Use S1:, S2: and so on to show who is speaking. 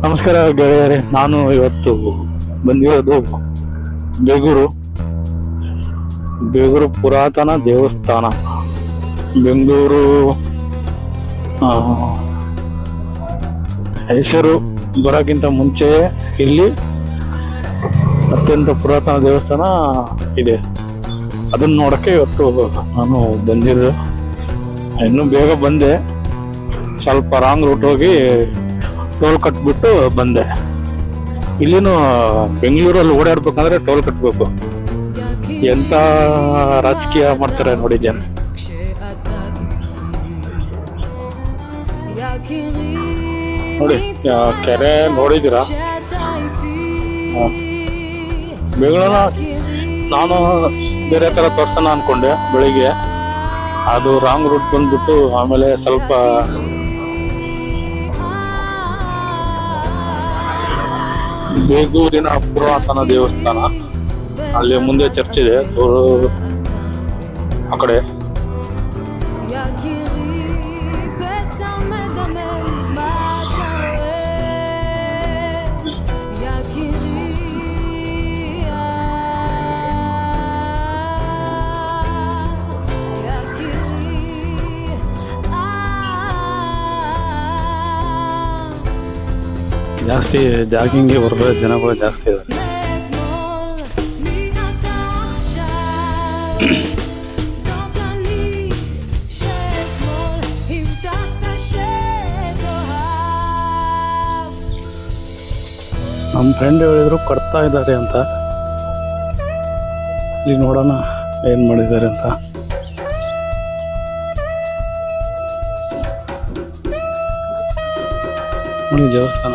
S1: ನಮಸ್ಕಾರ ಗೆಳೆಯರೇ, ನಾನು ಇವತ್ತು ಬಂದಿರೋದು ಬೇಗೂರು ಪುರಾತನ ದೇವಸ್ಥಾನ. ಬೆಂಗಳೂರು ಹೆಸರು ಬರೋಕ್ಕಿಂತ ಮುಂಚೆ ಇಲ್ಲಿ ಅತ್ಯಂತ ಪುರಾತನ ದೇವಸ್ಥಾನ ಇದೆ. ಅದನ್ನು ನೋಡೋಕ್ಕೆ ಇವತ್ತು ನಾನು ಬಂದಿದ್ದೆ. ಇನ್ನೂ ಬೇಗ ಬಂದೆ, ಸ್ವಲ್ಪ ರಾಂಗ್ ರೂಟ್ ಹೋಗಿ ಟೋಲ್ ಕಟ್ಬಿಟ್ಟು ಬಂದೆ. ಇಲ್ಲಿನೂ ಬೆಂಗಳೂರಲ್ಲಿ ಓಡಾಡ್ಬೇಕಂದ್ರೆ ಟೋಲ್ ಕಟ್ಬೇಕು. ಎಂತ ರಾಜಕೀಯ ಮಾಡ್ತಾರೆ ನೋಡಿ ಜನ. ನೋಡಿ ಕೆರೆ ನೋಡಿದ್ದೀರಾ? ಬೆಂಗಳೂರು ನಾನು ಬೇರೆ ತರ ತೋರ್ಸೋಣ ಅನ್ಕೊಂಡೆ ಬೆಳಿಗ್ಗೆ, ಅದು ರಾಂಗ್ ರೂಟ್ ಬಂದ್ಬಿಟ್ಟು ಆಮೇಲೆ ಸ್ವಲ್ಪ ಬೇಗೂರಿನ ಪುರಾತನ ದೇವಸ್ಥಾನ, ಅಲ್ಲಿ ಮುಂದೆ ಚರ್ಚ್ ಇದೆ ಆ ಕಡೆ. ಜಾಸ್ತಿ ಜಾಗಿಂಗ್ಗೆ ಬರೋ ಜನಗಳು ಜಾಸ್ತಿ ಇದೆ. ನಮ್ಮ ಫ್ರೆಂಡ್ ಹೇಳಿದ್ರು ಕಟ್ತಾ ಇದ್ದಾರೆ ಅಂತ. ಇಲ್ಲಿ ನೋಡೋಣ ಏನ್ ಮಾಡಿದ್ದಾರೆ ಅಂತ. ನೋಡಿ ದೇವಸ್ಥಾನ.